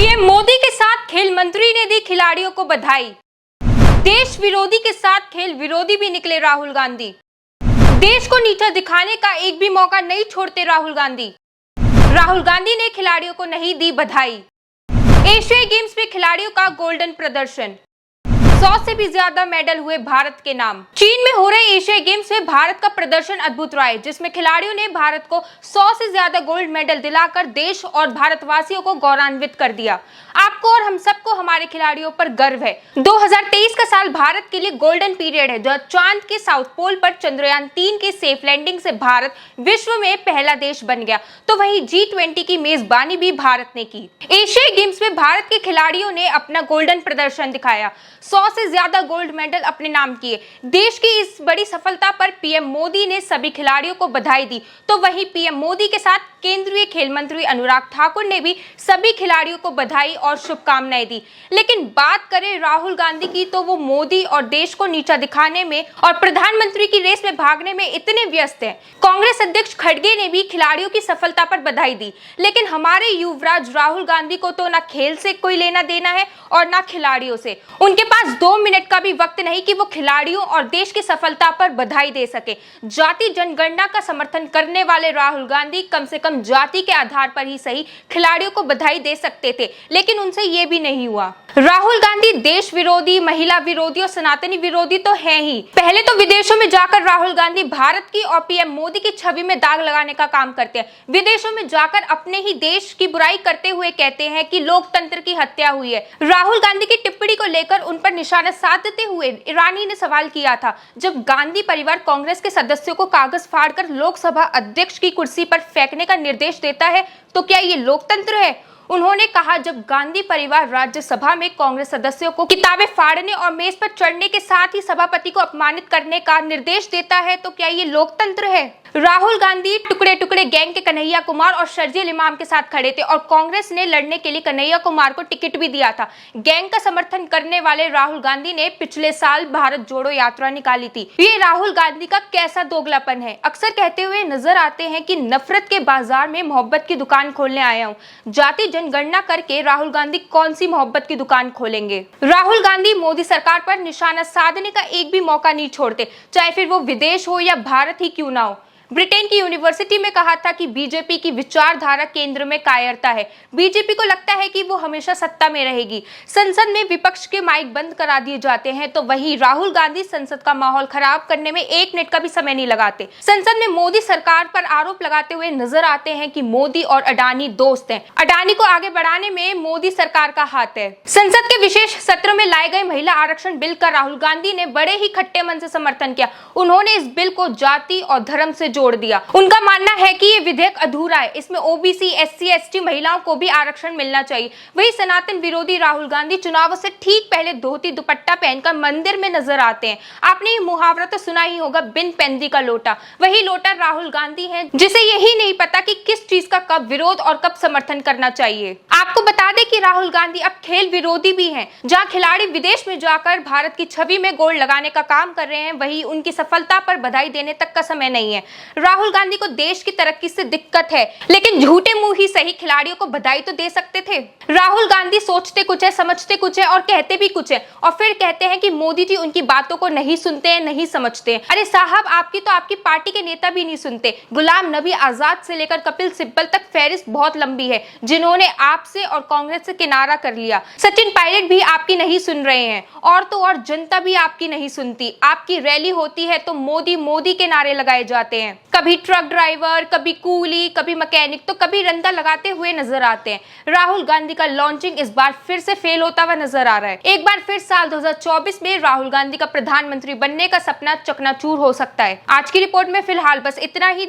PM Modi के साथ खेल मंत्री ने दी खिलाड़ियों को बधाई। देश विरोधी के साथ खेल विरोधी भी निकले राहुल गांधी। देश को नीचा दिखाने का एक भी मौका नहीं छोड़ते राहुल गांधी। राहुल गांधी ने खिलाड़ियों को नहीं दी बधाई। एशियाई गेम्स में खिलाड़ियों का गोल्डन प्रदर्शन। 100 से भी ज्यादा मेडल हुए भारत के नाम। चीन में हो रहे एशियाई गेम्स में भारत का प्रदर्शन अद्भुत रहा है, जिसमें खिलाड़ियों ने भारत को 100 से ज्यादा गोल्ड मेडल दिलाकर देश और भारतवासियों को गौरवान्वित कर दिया। आपको और हम सबको हमारे खिलाड़ियों पर गर्व है। 2023 का साल भारत के लिए गोल्डन पीरियड है, जहां चांद के साउथ पोल पर चंद्रयान 3 के सेफ लैंडिंग से भारत विश्व में पहला देश बन गया, तो वहीं G20 की मेजबानी भी भारत ने की। एशियाई गेम्स में भारत के खिलाड़ियों ने अपना गोल्डन प्रदर्शन दिखाया। 100 से ज्यादा गोल्ड मेडल अपने नाम किए। देश की इस बड़ी सफलता पर पीएम मोदी ने सभी खिलाड़ियों को बधाई दी, तो वहीं पीएम मोदी के साथ केंद्रीय खेल मंत्री अनुराग ठाकुर ने भी सभी खिलाड़ियों को बधाई और शुभकामनाएं दी। लेकिन बात करें राहुल गांधी की, तो वो मोदी और देश को नीचा दिखाने में और प्रधानमंत्री की रेस में भागने में इतने व्यस्त हैं। कांग्रेस अध्यक्ष खड़गे ने भी खिलाड़ियों की सफलता पर बधाई दी, लेकिन हमारे युवराज राहुल गांधी को तो ना खेल से कोई लेना देना है और ना खिलाड़ियों से। उनके पास 2 मिनट का भी वक्त नहीं कि वो खिलाड़ियों और देश की सफलता पर बधाई दे सके। जाति जनगणना का समर्थन करने वाले राहुल गांधी कम से कम जाति के आधार पर ही सही खिलाड़ियों को बधाई दे सकते थे, लेकिन उनसे ये भी नहीं हुआ। राहुल गांधी देश विरोधी, महिला विरोधी और सनातनी विरोधी तो है ही। पहले तो विदेशों में जाकर राहुल गांधी भारत की और पीएम मोदी की छवि में दाग लगाने का काम करते हैं। विदेशों में जाकर अपने ही देश की बुराई करते हुए कहते हैं कि लोकतंत्र की हत्या हुई है। राहुल गांधी की टिप्पणी को लेकर उन पर निशाना साधते हुए ईरानी ने सवाल किया था, जब गांधी परिवार कांग्रेस के सदस्यों को कागज फाड़कर लोकसभा अध्यक्ष की कुर्सी पर फेंकने का निर्देश देता है, तो क्या ये लोकतंत्र है? उन्होंने कहा, जब गांधी परिवार राज्यसभा में कांग्रेस सदस्यों को किताबें फाड़ने और मेज पर चढ़ने के साथ ही सभापति को अपमानित करने का निर्देश देता है, तो क्या ये लोकतंत्र है? राहुल गांधी टुकड़े टुकड़े गैंग के कन्हैया कुमार और शर्जील इमाम के साथ खड़े थे और कांग्रेस ने लड़ने के लिए कन्हैया कुमार को टिकट भी दिया था। गैंग का समर्थन करने वाले राहुल गांधी ने पिछले साल भारत जोड़ो यात्रा निकाली थी। ये राहुल गांधी का कैसा दोगलापन है। अक्सर कहते हुए नजर आते हैं कि नफरत के बाजार में मोहब्बत की दुकान खोलने आया हूँ। जाति जनगणना करके राहुल गांधी कौन सी मोहब्बत की दुकान खोलेंगे? राहुल गांधी मोदी सरकार पर निशाना साधने का एक भी मौका नहीं छोड़ते, चाहे फिर वो विदेश हो या भारत ही क्यों ना हो। ब्रिटेन की यूनिवर्सिटी में कहा था कि बीजेपी की विचारधारा केंद्र में कायरता है। बीजेपी को लगता है कि वो हमेशा सत्ता में रहेगी। संसद में विपक्ष के माइक बंद करा दिए जाते हैं, तो वहीं राहुल गांधी संसद का माहौल खराब करने में 1 मिनट का भी समय नहीं लगाते। संसद में मोदी सरकार पर आरोप लगाते हुए नजर आते हैं कि मोदी और अडानी दोस्त हैं। अडानी को आगे बढ़ाने में मोदी सरकार का हाथ है। संसद के विशेष सत्र में लाए गए महिला आरक्षण बिल का राहुल गांधी ने बड़े ही खट्टे मन से समर्थन किया। उन्होंने इस बिल को जाति और धर्म से जोड़ दिया। उनका मानना है कि ये विधेयक अधूरा है, इसमें ओबीसी, एससी, एसटी महिलाओं को भी आरक्षण मिलना चाहिए। वही सनातन विरोधी राहुल गांधी चुनावों से ठीक पहले धोती दुपट्टा पहनकर मंदिर में नजर आते हैं। आपने ये मुहावरा तो सुना ही होगा, बिन पेंदी का लोटा। वही लोटा राहुल गांधी है, जिसे यही नहीं पता कि किस चीज का कब विरोध और कब समर्थन करना चाहिए। आपको बता दें कि राहुल गांधी अब खेल विरोधी भी हैं। जहां खिलाड़ी विदेश में जाकर भारत की छवि में गोल्ड लगाने का काम कर रहे हैं, वही उनकी सफलता पर बधाई देने तक का समय नहीं है। राहुल गांधी को देश की तरक्की से दिक्कत है, लेकिन झूठे मुंह ही सही खिलाड़ियों को बधाई तो दे सकते थे। राहुल गांधी सोचते कुछ है, समझते कुछ है और कहते भी कुछ है, और फिर कहते हैं कि मोदी जी उनकी बातों को नहीं सुनते हैं, नहीं समझते हैं। अरे साहब, आपकी तो आपकी पार्टी के नेता भी नहीं सुनते। गुलाम नबी आजाद से लेकर कपिल सिब्बल तक फहरिस्त बहुत लंबी है, जिन्होंने आपसे और कांग्रेस से किनारा कर लिया। सचिन पायलट भी आपकी नहीं सुन रहे हैं, और तो और जनता भी आपकी नहीं सुनती। आपकी रैली होती है तो मोदी मोदी के नारे लगाए जाते हैं। कभी ट्रक ड्राइवर, कभी कूली, कभी मैकेनिक, तो कभी रंदा लगाते हुए नजर आते हैं। राहुल गांधी का लॉन्चिंग इस बार फिर से फेल होता हुआ नजर आ रहा है। एक बार फिर साल 2024 में राहुल गांधी का प्रधानमंत्री बनने का सपना चकनाचूर हो सकता है। आज की रिपोर्ट में फिलहाल बस इतना ही।